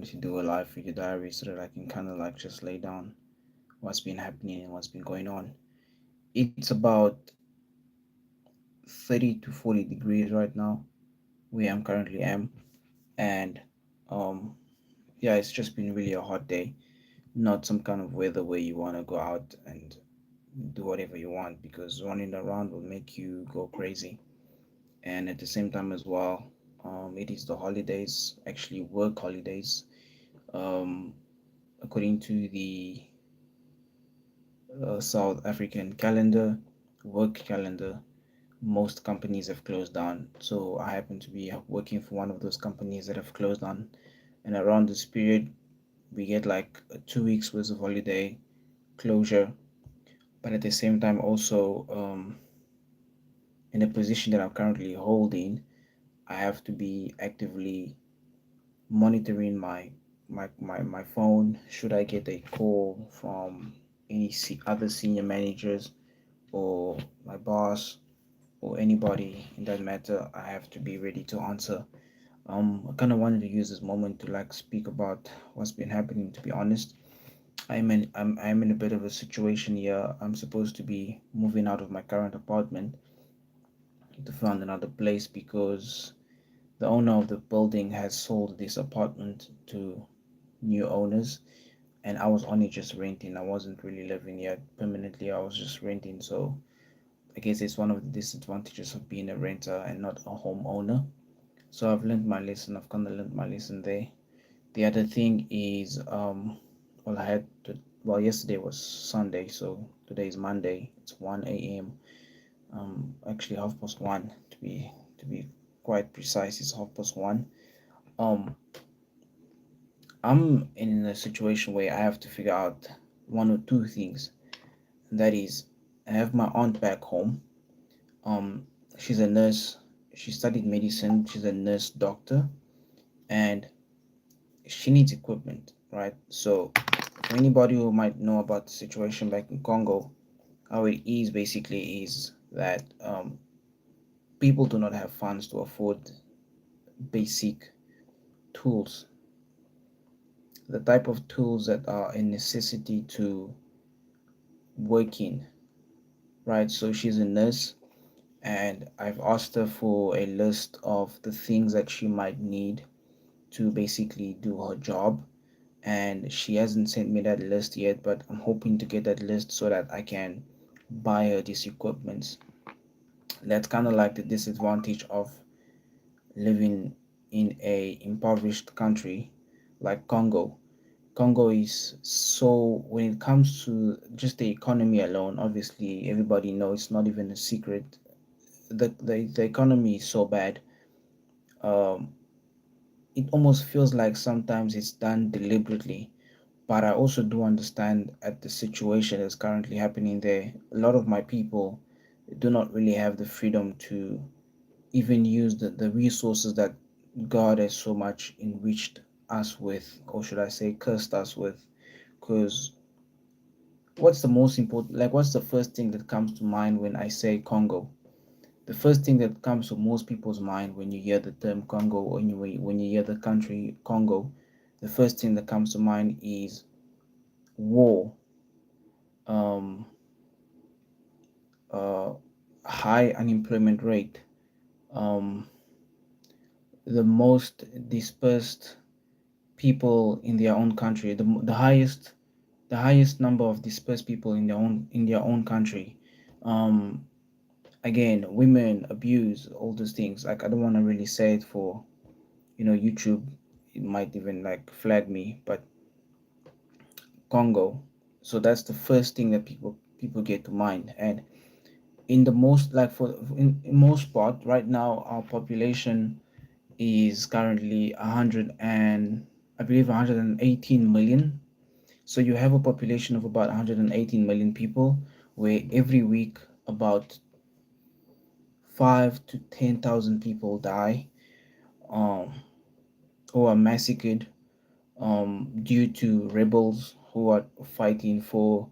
to do a live video diary so that I can kind of like just lay down what's been happening and what's been going on. It's about 30 to 40 degrees right now where I'm currently am, and um yeah, it's just been really a hot day. Not some kind of weather where you want to go out and do whatever you want, because running around will make you go crazy. And at the same time as well, it is the holidays, actually work holidays. um According to the South African calendar, work calendar, most companies have closed down. So I happen to be working for one of those companies that have closed down. And around this period, we get like a 2 weeks worth of holiday closure. But at the same time, also, in the position that I'm currently holding, I have to be actively monitoring my phone. Should I get a call from any other senior managers or my boss or anybody in that matter, I have to be ready to answer. I kind of wanted to use this moment to like speak about what's been happening. To be honest, I'm in a bit of a situation here. I'm supposed to be moving out of my current apartment to find another place because the owner of the building has sold this apartment to new owners, and I was only just renting. I wasn't really living yet permanently. I was just renting. So I guess it's one of the disadvantages of being a renter and not a homeowner. So I've learned my lesson. I've kind of learned my lesson there. The other thing is, well, I had to, well, yesterday was Sunday, so today is Monday. It's 1 a.m. Actually half past one to be quite precise. It's half past one. Um, I'm in a situation where I have to figure out one or two things. And that is, I have my aunt back home. Um, she's a nurse. She studied medicine. She's a nurse doctor, and she needs equipment, right? So, for anybody who might know about the situation back in Congo, how it is basically is that people do not have funds to afford basic tools, the type of tools that are a necessity to working, right? So she's a nurse, and I've asked her for a list of the things that she might need to basically do her job. And she hasn't sent me that list yet, but I'm hoping to get that list so that I can buy her these equipments. That's kind of like the disadvantage of living in a impoverished country like Congo. Congo is so, when it comes to just the economy alone, obviously everybody knows, it's not even a secret. The economy is so bad. Um, it almost feels like sometimes it's done deliberately. But I also do understand at the situation that's currently happening there. A lot of my people do not really have the freedom to even use the resources that God has so much enriched us with, or should I say, cursed us with. Because what's the most important, like, what's the first thing that comes to mind when I say Congo? The first thing that comes to most people's mind when you hear the term Congo, or when you hear the country Congo, the first thing that comes to mind is war, um, uh, high unemployment rate, um, the most dispersed people in their own country, the highest number of dispersed people in their own country. Um, Again, women abuse, all those things. Like, I don't want to really say it for YouTube. It might even like flag me, but Congo. So that's the first thing that people get to mind. And in the most, like, in most part right now, our population is currently 100 and I believe 118 million. So you have a population of about 118 million people, where every week about 5 to 10,000 people die, um, or are massacred, due to rebels who are fighting for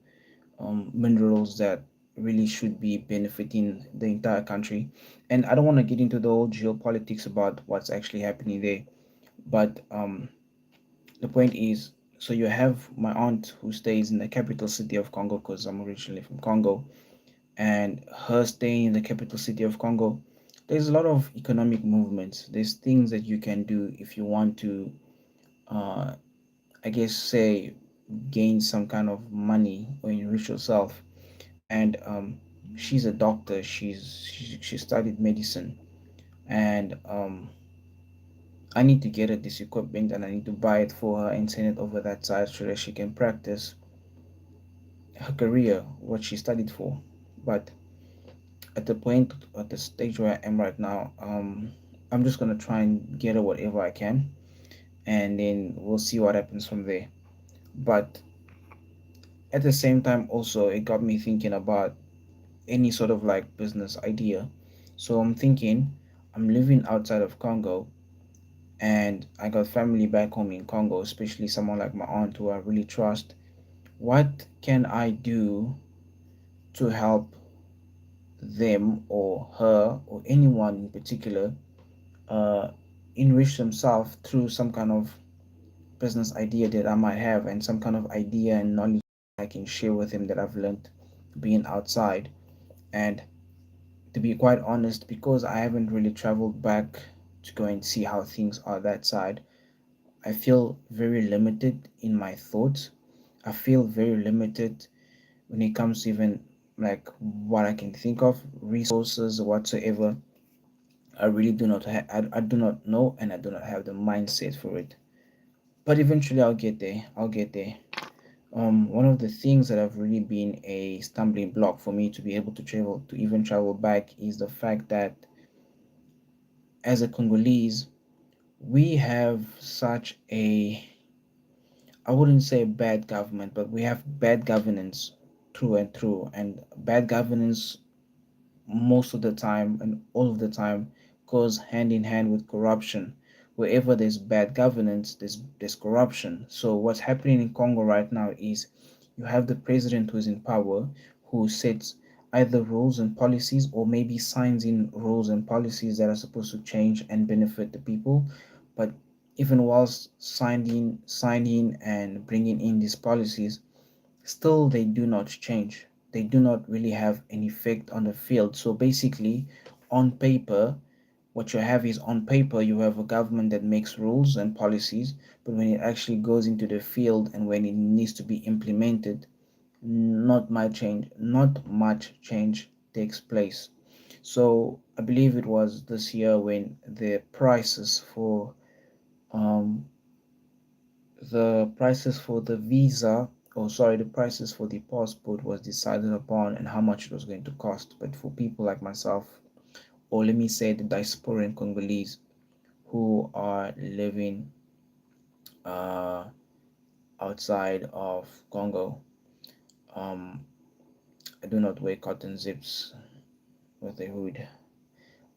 minerals that really should be benefiting the entire country. And I don't want to get into the whole geopolitics about what's actually happening there, but The point is, so you have my aunt who stays in the capital city of Congo because I'm originally from Congo, and her staying in the capital city of Congo, there's a lot of economic movements. There's things that you can do if you want to, uh, I guess, say, gain some kind of money or enrich yourself. And she's a doctor. She studied medicine, and I need to get her this equipment, and I need to buy it for her and send it over that side so that she can practice her career, what she studied for. But at the stage where I am right now, I'm just gonna try and get her whatever I can, and then we'll see what happens from there. But at the same time, also, it got me thinking about any sort of like business idea. So I'm thinking, I'm living outside of Congo, and I got family back home in Congo, especially someone like my aunt who I really trust. What can I do to help them or her or anyone in particular uh, enrich themselves through some kind of business idea that I might have, and some kind of idea and knowledge I can share with them that I've learned being outside. And to be quite honest, because I haven't really traveled back to go and see how things are that side, I feel very limited in my thoughts. I feel very limited when it comes to even like what I can think of, resources whatsoever. I really do not I do not know, and I do not have the mindset for it. But eventually I'll get there. I'll get there. One of the things that have really been a stumbling block for me to be able to travel, to even travel back, is the fact that as a Congolese, we have such a, I wouldn't say bad government, but we have bad governance through and through. And bad governance most of the time and all of the time goes hand in hand with corruption. Wherever there's bad governance, there's corruption. So what's happening in Congo right now is you have the president who's in power, who sets either rules and policies, or maybe signs in rules and policies that are supposed to change and benefit the people. But even whilst signing and bringing in these policies, still they do not change. They do not really have an effect on the field. So basically, on paper, what you have is, on paper you have a government that makes rules and policies, but when it actually goes into the field and when it needs to be implemented, not much change takes place. So I believe it was this year when um the visa, or sorry, the prices for the passport was decided upon, and how much it was going to cost. But for people like myself, or let me say the diasporan Congolese who are living uh, outside of Congo, um, I do not wear cotton zips with a hood.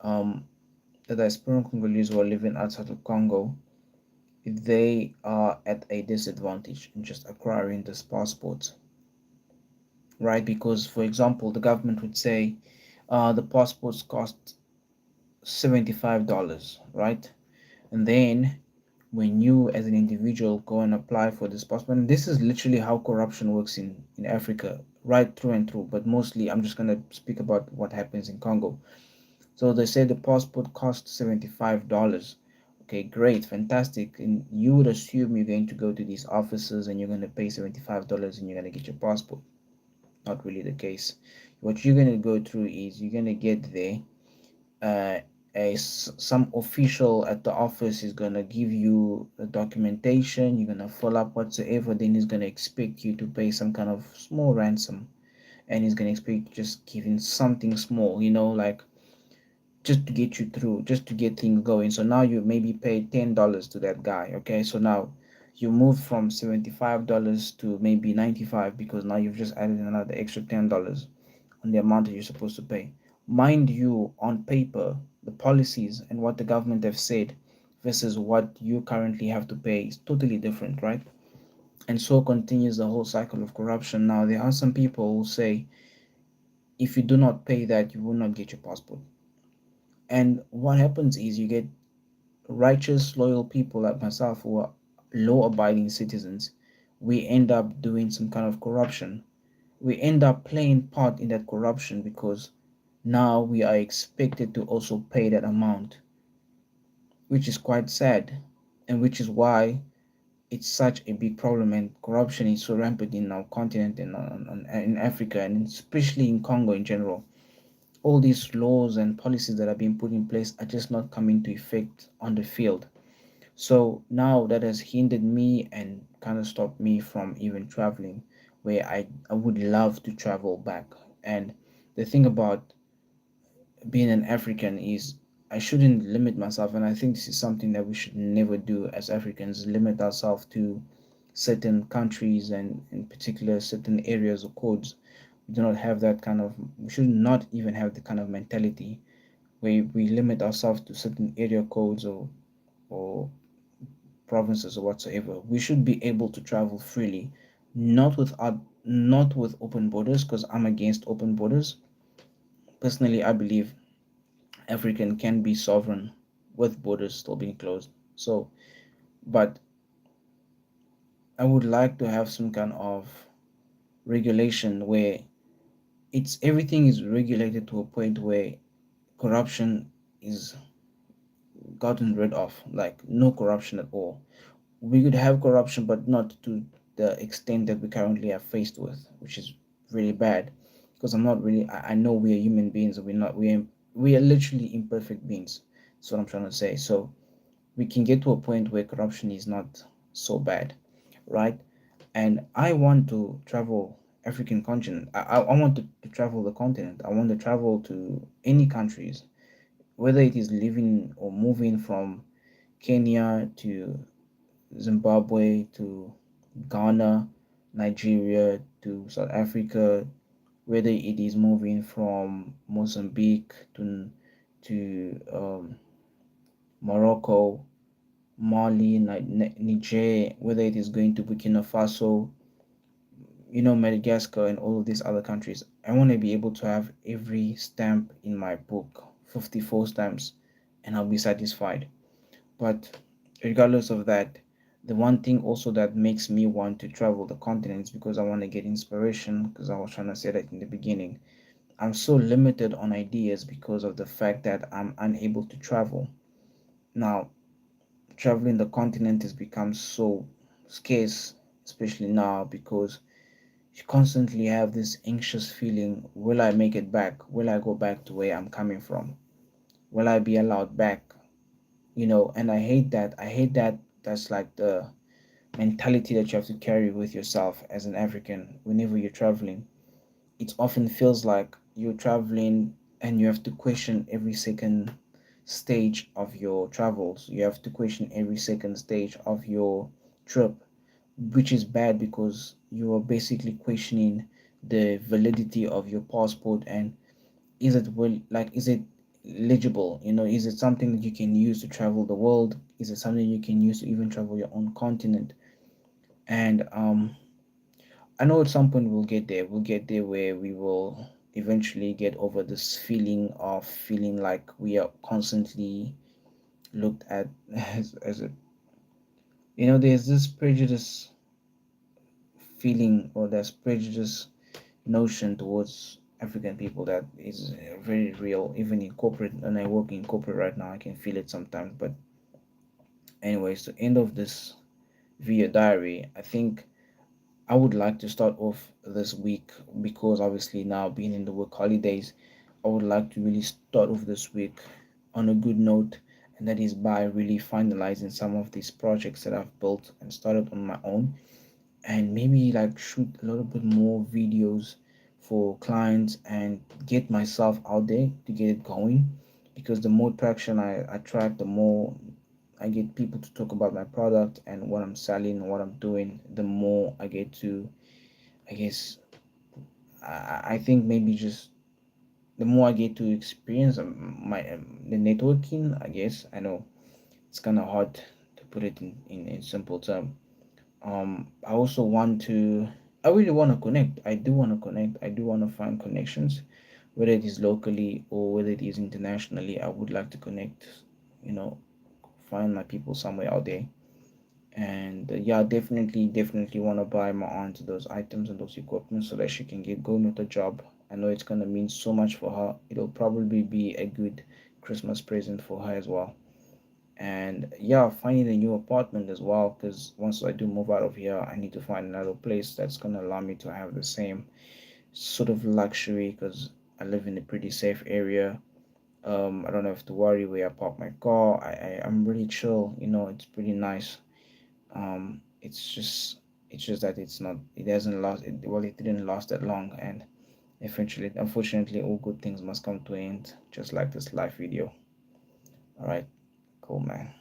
Um, the diasporan Congolese who are living outside of Congo, they are at a disadvantage in just acquiring this passport, right? Because, for example, the government would say the passports cost $75, right? And then when you, as an individual, go and apply for this passport, and this is literally how corruption works in Africa, right through and through. But mostly, I'm just going to speak about what happens in Congo. So they say the passport costs $75. Okay, great, fantastic. And you would assume you're going to go to these offices and you're going to pay $75 and you're going to get your passport. Not really the case. What you're going to go through is you're going to get there. Uh, some official at the office is going to give you the documentation. You're going to fill up whatsoever. Then he's going to expect you to pay some kind of small ransom. And he's going to expect just giving something small, like just to get you through, just to get things going. So now you maybe pay $10 to that guy. Okay, so now you move from $75 to maybe 95, because now you've just added another extra $10 on the amount that you're supposed to pay. Mind you, on paper, the policies and what the government have said versus what you currently have to pay is totally different, right? And so continues the whole cycle of corruption. Now, there are some people who say if you do not pay that, you will not get your passport. And what happens is you get righteous, loyal people like myself who are law abiding citizens, we end up doing some kind of corruption. We end up playing part in that corruption because now we are expected to also pay that amount, which is quite sad, and which is why it's such a big problem, and corruption is so rampant in our continent and in Africa, and especially in Congo in general. All these laws and policies that are being put in place are just not coming to effect on the field. So now that has hindered me and kind of stopped me from even traveling where I would love to travel back. And the thing about being an African is I shouldn't limit myself, and I think this is something that we should never do as Africans, limit ourselves to certain countries and in particular certain areas or codes. We do not have that kind of, we should not even have the kind of mentality where we limit ourselves to certain area codes or provinces or whatsoever. We should be able to travel freely, not with open borders, because I'm against open borders. Personally, I believe African can be sovereign with borders still being closed. So, but I would like to have some kind of regulation where it's everything is regulated to a point where corruption is gotten rid of, like no corruption at all. We could have corruption, but not to the extent that we currently are faced with, which is really bad. Because I'm not really, I know we are human beings, and we are literally imperfect beings. That's what I'm trying to say. So we can get to a point where corruption is not so bad, right? And I want to travel African continent. I want to travel the continent. I want to travel to any countries, whether it is living or moving from Kenya to Zimbabwe to Ghana, Nigeria to South Africa, whether it is moving from Mozambique to Morocco, Mali, Niger, whether it is going to Burkina Faso, Madagascar, and all of these other countries. I want to be able to have every stamp in my book, 54 stamps, and I'll be satisfied. But regardless of that, the one thing also that makes me want to travel the continents because I want to get inspiration, because I was trying to say that in the beginning. I'm so limited on ideas because of the fact that I'm unable to travel. Now, traveling the continent has become so scarce, especially now because you constantly have this anxious feeling, will I make it back? Will I go back to where I'm coming from? Will I be allowed back? And I hate that. I hate that that's like the mentality that you have to carry with yourself as an African whenever you're traveling. It often feels like you're traveling and you have to question every second stage of your travels. You have to question every second stage of your trip, which is bad because you are basically questioning the validity of your passport, and is it legible, is it something that you can use to travel the world, is it something you can use to even travel your own continent. And I know at some point we'll get there where we will eventually get over this feeling of feeling like we are constantly looked at as a, there's this prejudice feeling, or there's prejudice notion towards African people that is very real, even in corporate. And I work in corporate right now, I can feel it sometimes. But anyways, the end of this video diary, I think I would like to start off this week, because obviously now being in the work holidays, I would like to really start off this week on a good note, and that is by really finalizing some of these projects that I've built and started on my own, and maybe like shoot a little bit more videos for clients and get myself out there to get it going, because the more traction I attract, the more I get people to talk about my product and what I'm selling and what I'm doing, the more I get to, I guess, I think maybe just the more I get to experience the networking. I guess I know it's kind of hard to put it in simple terms. I also want to, I really want to connect. I do want to connect. I do want to find connections, whether it is locally or whether it is internationally. I would like to connect, you know, find my people somewhere out there. And yeah, definitely want to buy my aunt those items and those equipment so that she can get going with the job. I know it's gonna mean so much for her. It'll probably be a good Christmas present for her as well. And yeah, finding a new apartment as well, because once I do move out of here, I need to find another place that's gonna allow me to have the same sort of luxury, because I live in a pretty safe area. I don't have to worry where I park my car. I'm really chill, it's pretty nice. It's just that it hasn't last well, it didn't last that long, and eventually, unfortunately, all good things must come to an end, just like this live video. All right, cool, man.